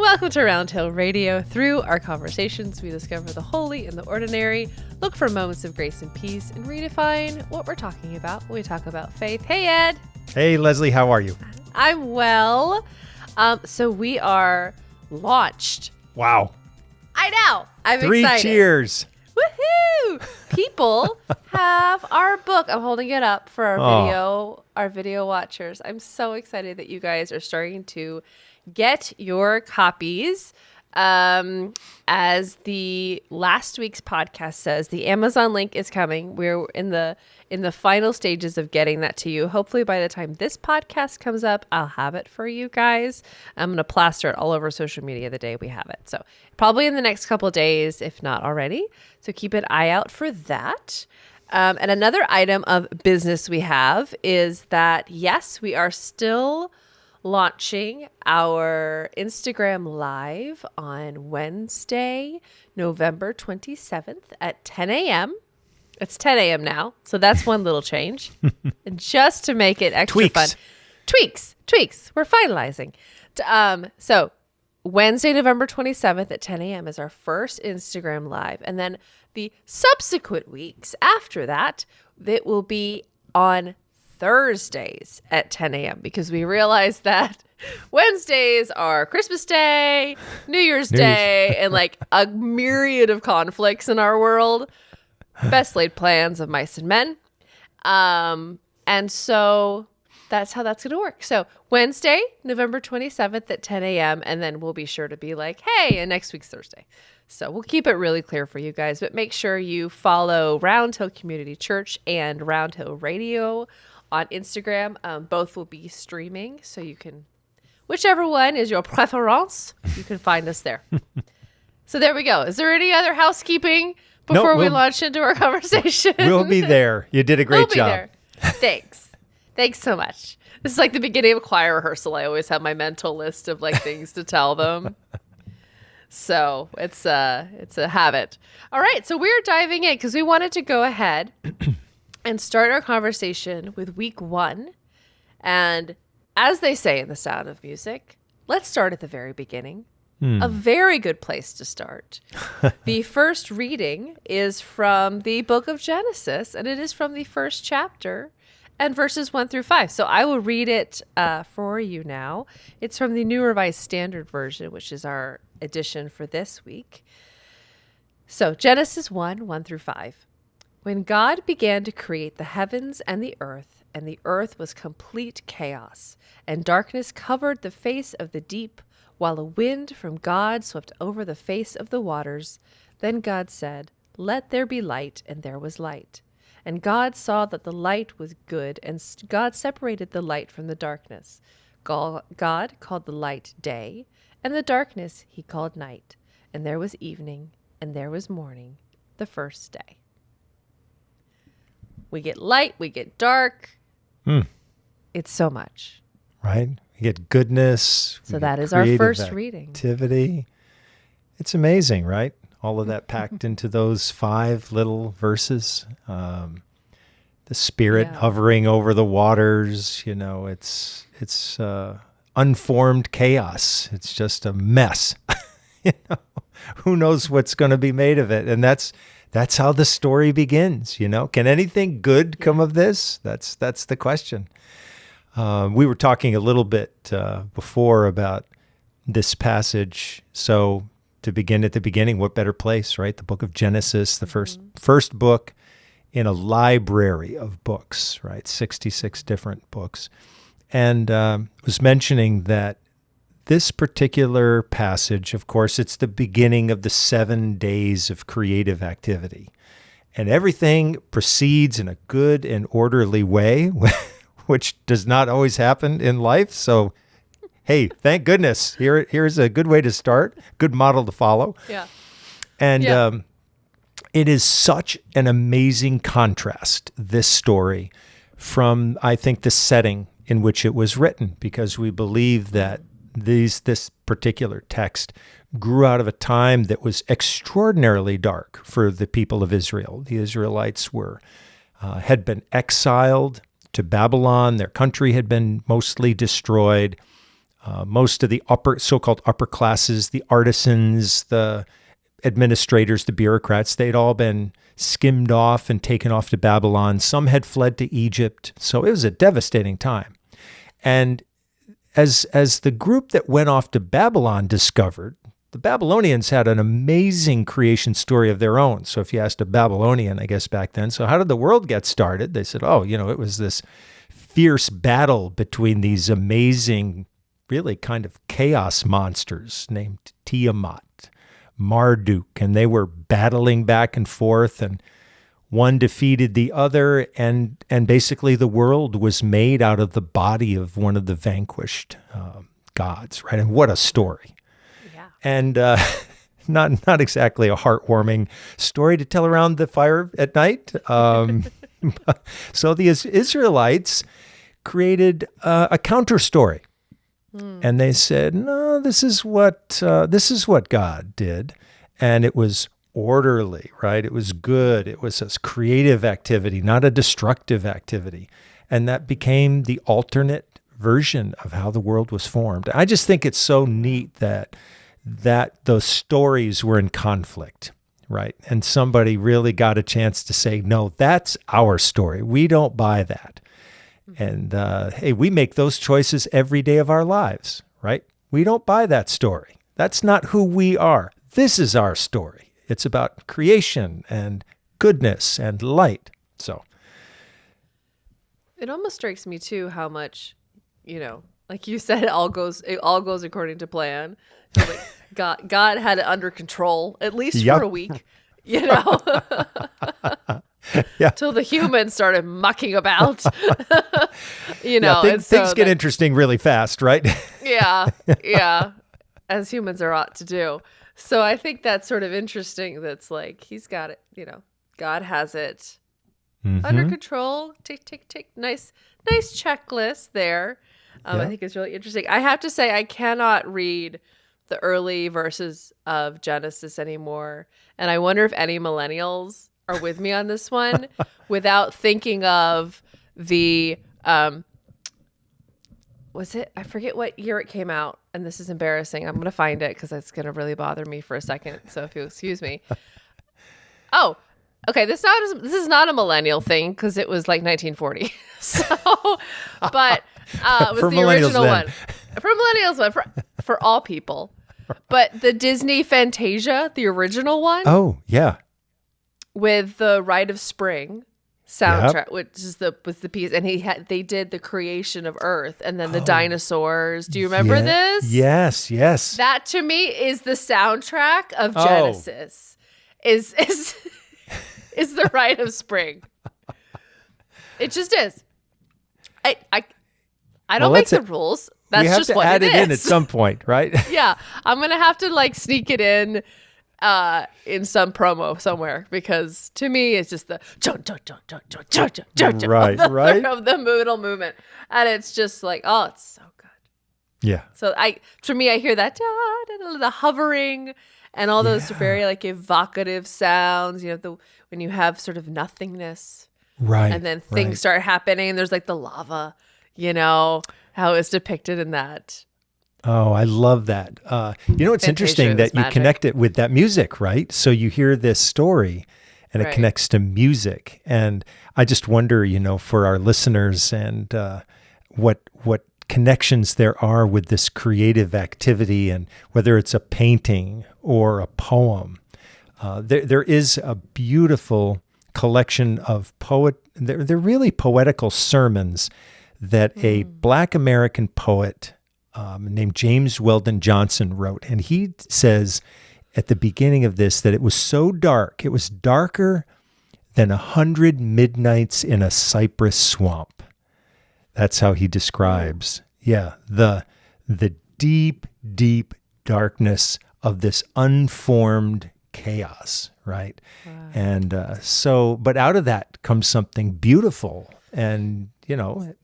Welcome to Roundhill Radio. Through our conversations, we discover the holy and the ordinary, look for moments of grace and peace, and redefine what we're talking about when we talk about faith. Hey, Ed. Hey, Leslie, how are you? I'm well. So we are launched. Wow. I know. I'm Three excited. cheers. Woohoo! People have our book. I'm holding it up for our video watchers. I'm so excited that you guys are starting to get your copies. As the last week's podcast says, the Amazon link is coming. We're in the final stages of getting that to you. Hopefully by the time this podcast comes up, I'll have it for you guys. I'm going to plaster it all over social media the day we have it. So probably in the next couple of days, if not already. So keep an eye out for that. And another item of business we have is that, yes, we are still launching our Instagram Live on Wednesday, November 27th at 10 a.m. It's 10 a.m. now, so that's one little change. And just to make it extra fun. Tweaks. We're finalizing. So Wednesday, November 27th at 10 a.m. is our first Instagram Live. And then the subsequent weeks after that, it will be on Thursdays at 10 a.m. because we realized that Wednesdays are Christmas Day, New Year's Day, and like a myriad of conflicts in our world. Best laid plans of mice and men. And so that's how that's going to work. So Wednesday, November 27th at 10 a.m. And then we'll be sure to be like, hey, and next week's Thursday. So we'll keep it really clear for you guys, but make sure you follow Roundhill Community Church and Roundhill Radio on Instagram. Both will be streaming, so you can, whichever one is your preference, you can find us there. So there we go. Is there any other housekeeping before we launch into our conversation? We'll be there. You did a great job. There. Thanks. Thanks so much. This is like the beginning of a choir rehearsal. I always have my mental list of like things to tell them. So it's a habit. All right. So we're diving in because we wanted to go ahead and start our conversation with week 1. And as they say in The Sound of Music, let's start at the very beginning. A very good place to start. The first reading is from the book of Genesis, and it is from the first chapter and verses 1 through 5. So I will read it for you now. It's from the New Revised Standard Version, which is our edition for this week. So Genesis 1 through 5. When God began to create the heavens and the earth was complete chaos, and darkness covered the face of the deep, while a wind from God swept over the face of the waters, then God said, "Let there be light," and there was light. And God saw that the light was good, and God separated the light from the darkness. God called the light day, and the darkness he called night. And there was evening, and there was morning, the first day. We get light, we get dark. It's so much. Right? We get goodness. So that is our first reading. Activity. It's amazing, right? All of that packed into those 5 little verses. The Spirit hovering over the waters. You know, it's unformed chaos. It's just a mess. You know, who knows what's going to be made of it? And that's how the story begins, you know. Can anything good come of this? That's the question. We were talking a little bit before about this passage. So to begin at the beginning, what better place, right? The book of Genesis, the first book in a library of books, right? 66 different books. And was mentioning that this particular passage, of course, it's the beginning of the 7 days of creative activity. And everything proceeds in a good and orderly way, which does not always happen in life. So, hey, thank goodness. Here's a good way to start, good model to follow. Yeah. And it is such an amazing contrast, this story, from, I think, the setting in which it was written, because we believe that this particular text grew out of a time that was extraordinarily dark for the people of Israel. The Israelites had been exiled to Babylon. Their country had been mostly destroyed. Most of the so-called upper classes, the artisans, the administrators, the bureaucrats, they'd all been skimmed off and taken off to Babylon. Some had fled to Egypt. So it was a devastating time. And as the group that went off to Babylon discovered, the Babylonians had an amazing creation story of their own. So if you asked a Babylonian, I guess back then, so how did the world get started? They said, it was this fierce battle between these amazing, really kind of chaos monsters named Tiamat, Marduk, and they were battling back and forth, and one defeated the other, and basically the world was made out of the body of one of the vanquished gods, right? And what a story. Yeah. And not exactly a heartwarming story to tell around the fire at night. So the Israelites created a counter story. And they said, no, this is what God did. And it was orderly, right? It was good. It was a creative activity, not a destructive activity. And that became the alternate version of how the world was formed. I just think it's so neat that those stories were in conflict, right? And somebody really got a chance to say, no, that's our story. We don't buy that. And hey, we make those choices every day of our lives, right? We don't buy that story. That's not who we are. This is our story. It's about creation and goodness and light. So it almost strikes me too how much, like you said, it all goes according to plan. So like God had it under control, at least for a week, Yeah. Till the humans started mucking about. Things get interesting really fast, right? Yeah. As humans are ought to do. So I think that's sort of interesting. That's like, he's got it, God has it under control. Tick, tick, tick. Nice checklist there. I think it's really interesting. I have to say, I cannot read the early verses of Genesis anymore. And I wonder if any millennials are with me on this one without thinking of the, was it? I forget what year it came out. And this is embarrassing. I'm going to find it because it's going to really bother me for a second. So if you'll excuse me. Oh, okay. This is not a millennial thing because it was like 1940. So, but it was the original one. For millennials one, for all people. But the Disney Fantasia, the original one. Oh, yeah. With the Rite of Spring soundtrack, which is was the piece, and they did the creation of Earth and then the dinosaurs. Do you remember this? Yes. That to me is the soundtrack of Genesis. Is the Rite of Spring. It just is. I don't make the rules. That's just what it is. We have to add it in at some point, right? Yeah, I'm gonna have to like sneak it in some promo somewhere because to me it's just the right of the middle movement, and it's just like, oh, it's so good. Yeah. So for me, I hear that the hovering and all those very like evocative sounds. When you have sort of nothingness, right, and then things start happening. And there's like the lava, how it's depicted in that. Oh, I love that. It's interesting that you connect it with that music, right? So you hear this story and it connects to music. And I just wonder, for our listeners and what connections there are with this creative activity, and whether it's a painting or a poem. There is a beautiful collection of they're really poetical sermons that a Black American poet named James Weldon Johnson wrote. And he says at the beginning of this that it was so dark, it was darker than 100 midnights in a cypress swamp. That's how he describes, the deep, deep darkness of this unformed chaos, right? Wow. And but out of that comes something beautiful. And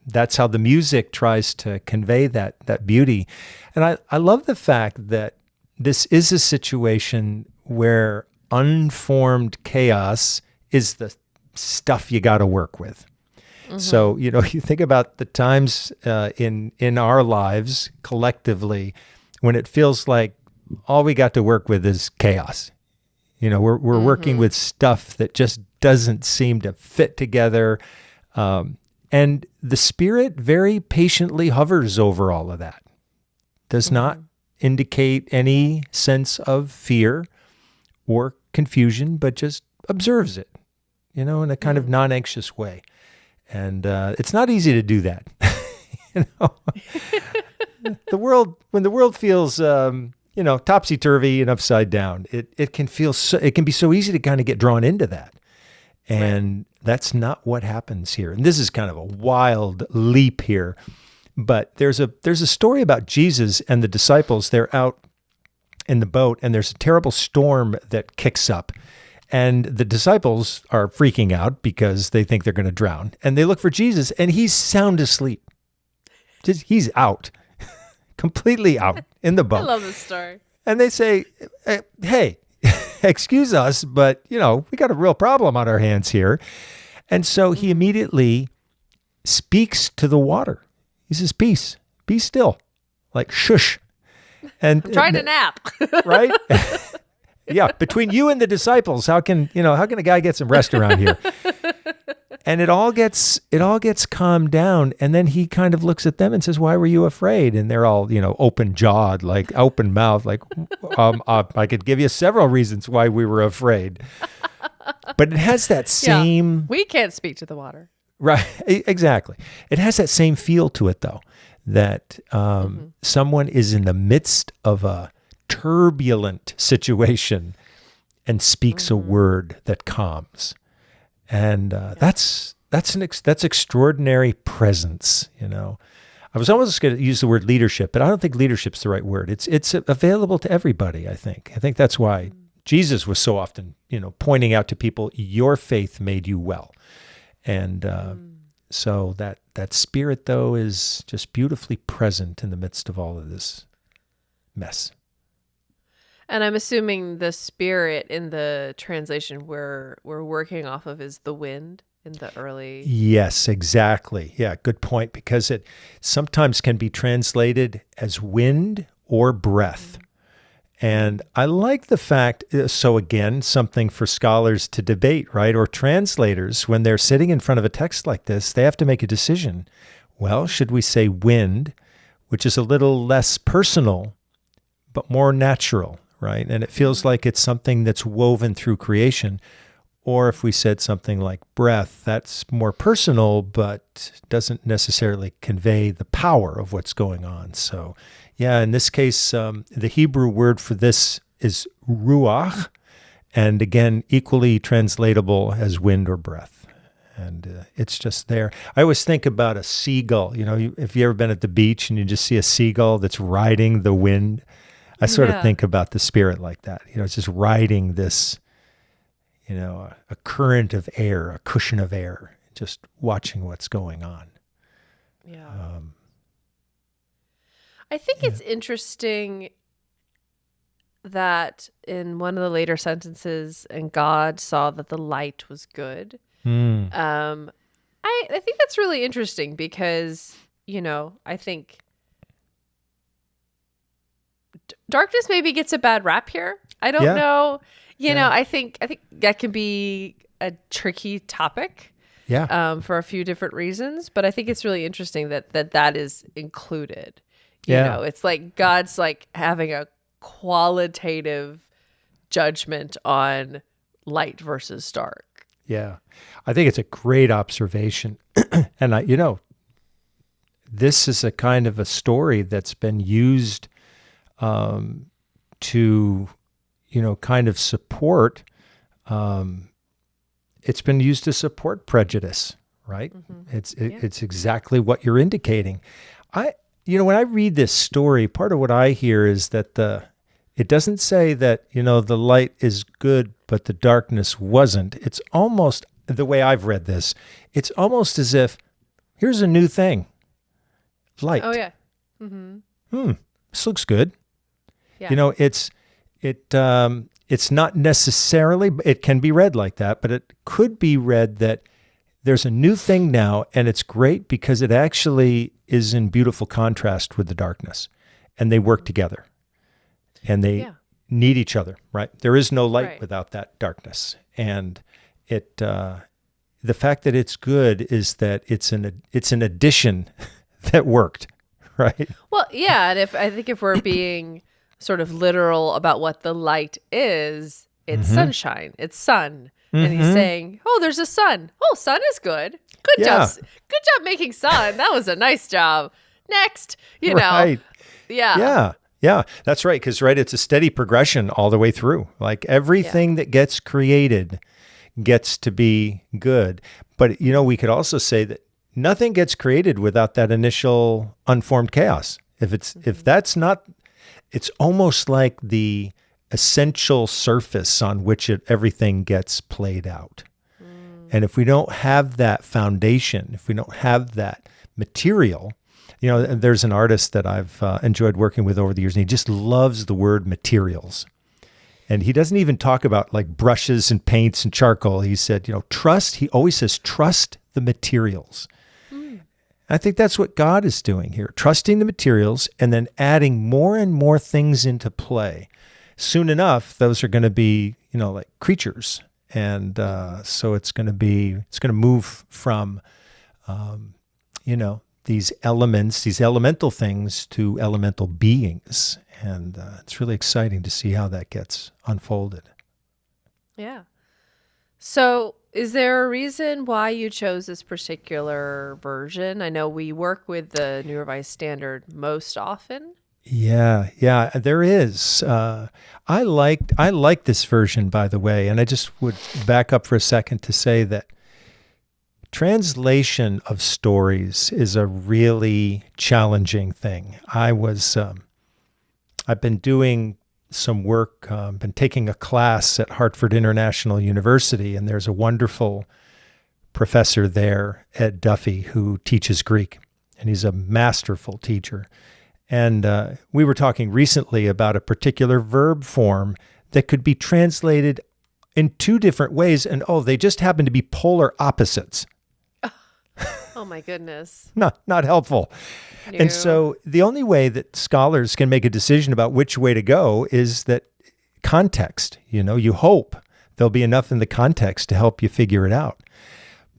that's how the music tries to convey that beauty. And I love the fact that this is a situation where unformed chaos is the stuff you got to work with. So, you think about the times in our lives collectively when it feels like all we got to work with is chaos. We're working with stuff that just doesn't seem to fit together. And the Spirit very patiently hovers over all of that. Does not indicate any sense of fear or confusion, but just observes it, in a kind of non-anxious way. And it's not easy to do that. When the world feels, topsy-turvy and upside down, it can be so easy to kind of get drawn into that. And that's not what happens here. And this is kind of a wild leap here. But there's a story about Jesus and the disciples. They're out in the boat, and there's a terrible storm that kicks up. And the disciples are freaking out because they think they're going to drown. And they look for Jesus, and he's sound asleep. He's out, completely out in the boat. I love this story. And they say, hey, excuse us, but, we got a real problem on our hands here. And so he immediately speaks to the water. He says, peace, be still, like shush. And I'm trying to nap. Right? Yeah, between you and the disciples, how can a guy get some rest around here? And it all gets calmed down, and then he kind of looks at them and says, "Why were you afraid?" And they're all, open-jawed, like open mouth, like I could give you several reasons why we were afraid. But it has that same we can't speak to the water. Right, exactly. It has that same feel to it, though, that someone is in the midst of a turbulent situation and speaks a word that calms, and that's extraordinary presence. I was almost going to use the word leadership, but I don't think leadership's the right word. It's available to everybody. I think that's why Jesus was so often pointing out to people, "Your faith made you well." And so that Spirit, though, is just beautifully present in the midst of all of this mess. And I'm assuming the Spirit in the translation we're working off of is the wind in the early... Yes, exactly. Yeah, good point, because it sometimes can be translated as wind or breath. And I like the fact, so again, something for scholars to debate, right? Or translators, when they're sitting in front of a text like this, they have to make a decision. Well, should we say wind, which is a little less personal, but more natural, right? And it feels like it's something that's woven through creation. Or if we said something like breath, that's more personal, but doesn't necessarily convey the power of what's going on. So, yeah, in this case, the Hebrew word for this is ruach, and again, equally translatable as wind or breath. And it's just there. I always think about a seagull. If you've ever been at the beach and you just see a seagull that's riding the wind, I sort of think about the Spirit like that. It's just riding this, a current of air, a cushion of air, just watching what's going on. Yeah. I think it's interesting that in one of the later sentences, and God saw that the light was good. I think that's really interesting because, I think darkness maybe gets a bad rap here. I don't know. I think that can be a tricky topic. Yeah. For a few different reasons, but I think it's really interesting that is included. It's like God's like having a qualitative judgment on light versus dark. Yeah. I think it's a great observation. And this is a kind of a story that's been used to, kind of support, it's been used to support prejudice, right? It's exactly what you're indicating. When I read this story, part of what I hear is that it doesn't say that, the light is good, but the darkness wasn't. It's almost, the way I've read this, it's almost as if, here's a new thing, light. Oh, yeah. Mm-hmm. This looks good. Yeah. It's not necessarily, it can be read like that, but it could be read that there's a new thing now, and it's great because it actually is in beautiful contrast with the darkness, and they work together, and they need each other, right? There is no light without that darkness, and the fact that it's good is that it's an addition that worked, right? Well, yeah, and I think if we're being sort of literal about what the light is, it's sunshine, it's sun. And he's saying, "Oh, there's a sun. Oh, sun is good. Good job. Good job making sun. That was a nice job. Next, you know." Yeah. Yeah, that's right. Because it's a steady progression all the way through. Like everything that gets created gets to be good. But we could also say that nothing gets created without that initial unformed chaos. If that's not, it's almost like the essential surface on which everything gets played out. And if we don't have that foundation, if we don't have that material, there's an artist that I've enjoyed working with over the years, and he just loves the word materials. And he doesn't even talk about like brushes and paints and charcoal. He said, trust. He always says, trust the materials. I think that's what God is doing here, trusting the materials and then adding more and more things into play. Soon enough, those are going to be, like creatures. And so it's going to move from, these elements, these elemental things to elemental beings. And it's really exciting to see how that gets unfolded. Yeah. So is there a reason why you chose this particular version? I know we work with the New Revised Standard most often. Yeah, there is. I like this version, by the way, and I just would back up for a second to say that translation of stories is a really challenging thing. I've been doing some work, been taking a class at Hartford International University, and there's a wonderful professor there, Ed Duffy, who teaches Greek, and he's a masterful teacher. And we were talking recently about a particular verb form that could be translated in two different ways, and they just happen to be polar opposites. Oh my goodness. Not helpful. No. And so the only way that scholars can make a decision about which way to go is that context. You hope there'll be enough in the context to help you figure it out.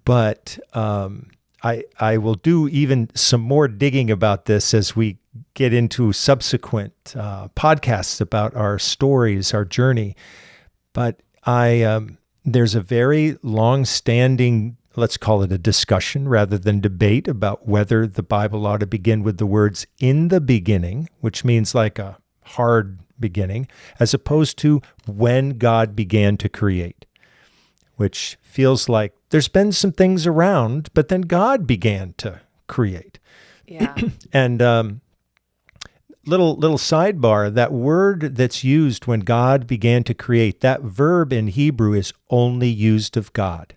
But I will do even some more digging about this as we get into subsequent podcasts about our stories, our journey. But there's a very long-standing, let's call it a discussion rather than debate, about whether the Bible ought to begin with the words "in the beginning," which means like a hard beginning, as opposed to "when God began to create," which feels like there's been some things around, but then God began to create. Yeah. And little sidebar, that word that's used when God began to create, that verb in Hebrew is only used of God.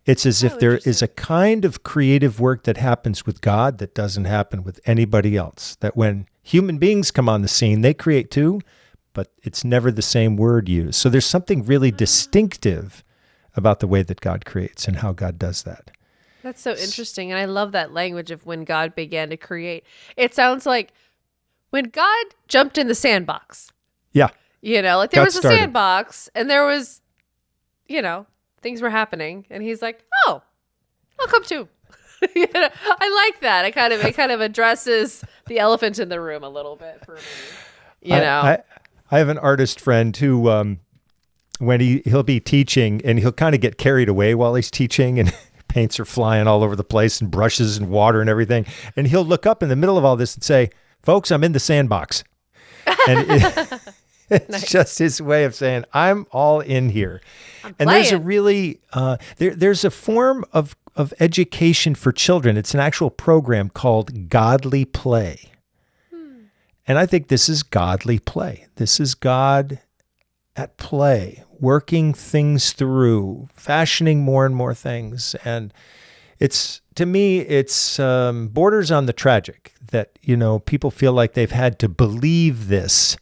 It's as if there is a kind of creative work that happens with God that doesn't happen with anybody else. That when human beings come on the scene, they create too, but it's never the same word used. So there's something really distinctive about the way that God creates and how God does that. That's so interesting. And I love that language of when God began to create. It sounds like when God jumped in the sandbox. Yeah. Like there was a sandbox and there was, things were happening. And he's like, "Oh, I'll come too." I like that. It kind of addresses the elephant in the room a little bit for me. I have an artist friend who, when he'll be teaching and he'll kind of get carried away while he's teaching, and paints are flying all over the place and brushes and water and everything. And he'll look up in the middle of all this and say, "Folks, I'm in the sandbox." And it's nice. Just his way of saying, I'm all in here. And there's a really, there's a form of education for children. It's an actual program called Godly Play. And I think this is godly play. This is God at play, working things through, fashioning more and more things. And to me, it's borders on the tragic that, people feel like they've had to believe this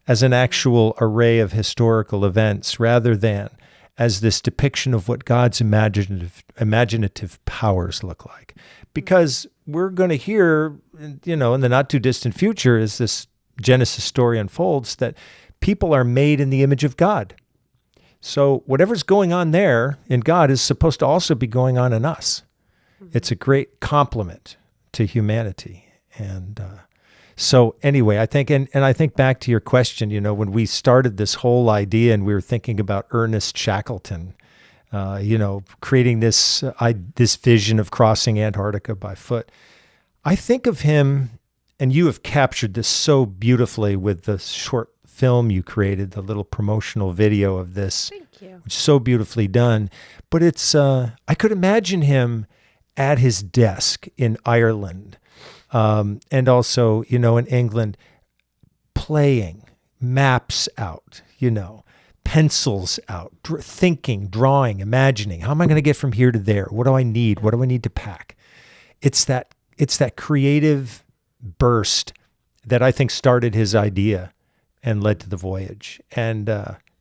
as an actual array of historical events rather than as this depiction of what God's imaginative powers look like. Because we're going to hear, in the not too distant future, as this Genesis story unfolds, that people are made in the image of God. So whatever's going on there in God is supposed to also be going on in us. It's a great compliment to humanity. And so anyway, I think, and I think back to your question, when we started this whole idea and we were thinking about Ernest Shackleton, creating this vision of crossing Antarctica by foot, I think of him, and you have captured this so beautifully with the short film you created, the little promotional video of this. Thank you. Which is so beautifully done. But it's, I could imagine him at his desk in Ireland, and also, in England, playing, maps out, pencils out, thinking, drawing, imagining. How am I going to get from here to there? What do I need? What do I need to pack? It's that creative burst that I think started his idea and led to the voyage. And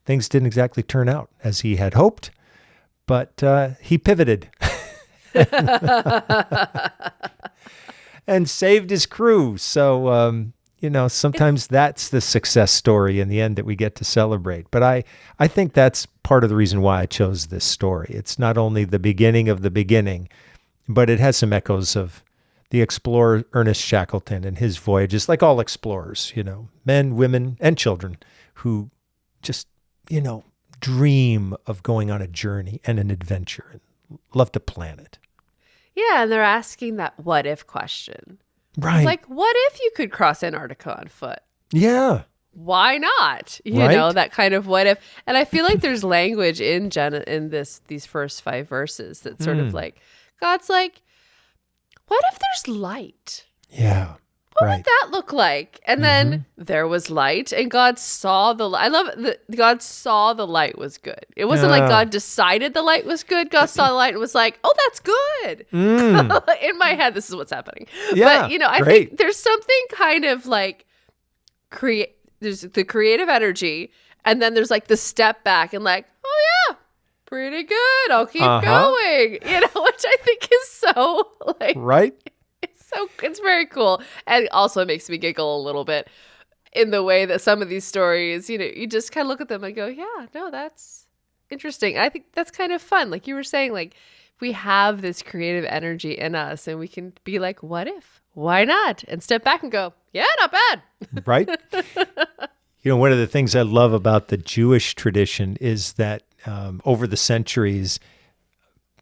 things didn't exactly turn out as he had hoped, but he pivoted and saved his crew. So, sometimes that's the success story in the end that we get to celebrate. But I think that's part of the reason why I chose this story. It's not only the beginning of the beginning, but it has some echoes of the explorer Ernest Shackleton and his voyages, like all explorers, men, women, and children who just, dream of going on a journey and an adventure and love to plan it. Yeah, and they're asking that what if question. Right. Like, what if you could cross Antarctica on foot? Yeah. Why not? Right? That kind of what if. And I feel like there's language in these first 5 verses that sort of like, God's like, what if there's light? Yeah. What would that look like? And then there was light, and God saw the light. I love it that God saw the light was good. It wasn't like God decided the light was good. God saw the light and was like, oh, that's good. In my head, this is what's happening. Yeah, but, I great. think there's something kind of like there's the creative energy, and then there's like the step back and like, oh, yeah, pretty good. I'll keep going, which I think is so like. Right. It's very cool. And also it makes me giggle a little bit in the way that some of these stories, you just kind of look at them and go, yeah, no, that's interesting. I think that's kind of fun. Like you were saying, like we have this creative energy in us and we can be like, what if? Why not? And step back and go, yeah, not bad. Right. One of the things I love about the Jewish tradition is that over the centuries,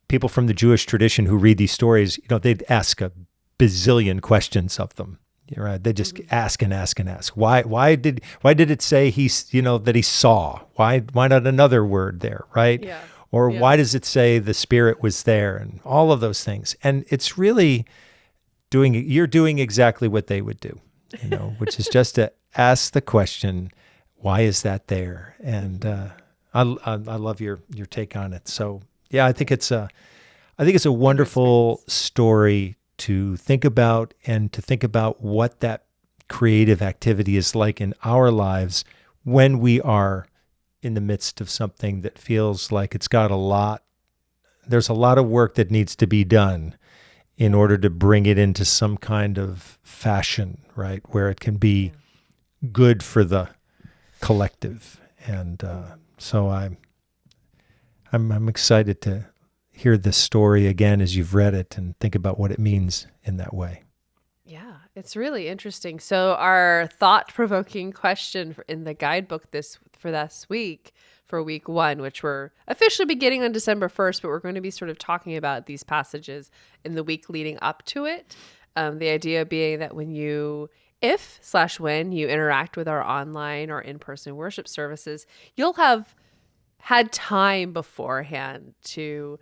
people from the Jewish tradition who read these stories, they'd ask a bazillion questions of them. Right? They just ask and ask and ask. Why did it say that he saw? Why not another word there, right? Yeah. Or why does it say the Spirit was there, and all of those things? And it's really you're doing exactly what they would do, which is just to ask the question, why is that there? And I love your take on it. So yeah, I think it's a wonderful story to think about, and to think about what that creative activity is like in our lives when we are in the midst of something that feels like there's a lot of work that needs to be done in order to bring it into some kind of fashion, right? Where it can be good for the collective. And so I'm excited to hear this story again as you've read it and think about what it means in that way. Yeah, it's really interesting. So our thought-provoking question in the guidebook for this week, for week 1, which we're officially beginning on December 1st, but we're going to be sort of talking about these passages in the week leading up to it. The idea being that when you interact with our online or in-person worship services, you'll have had time beforehand to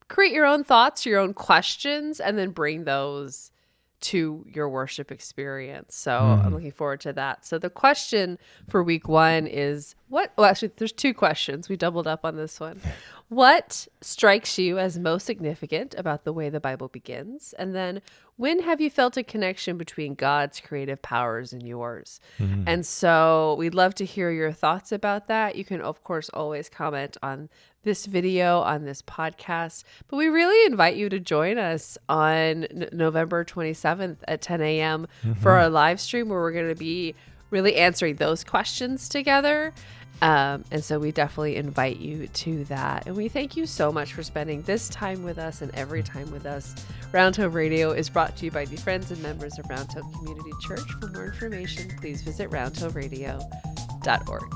create your own thoughts, your own questions, and then bring those to your worship experience. So I'm looking forward to that. So the question for week 1 is, Well, actually, there's two questions. We doubled up on this one. What strikes you as most significant about the way the Bible begins? And then, when have you felt a connection between God's creative powers and yours? And so we'd love to hear your thoughts about that. You can, of course, always comment on this video, on this podcast. But we really invite you to join us on November 27th at 10 a.m. for our live stream where we're going to be really answering those questions together. And so we definitely invite you to that. And we thank you so much for spending this time with us and every time with us. Roundtable Radio is brought to you by the friends and members of Roundtable Community Church. For more information, please visit roundtableradio.org.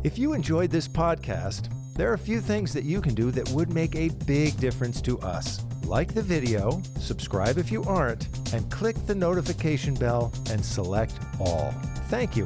If you enjoyed this podcast, there are a few things that you can do that would make a big difference to us. Like the video, subscribe if you aren't, and click the notification bell and select all. Thank you.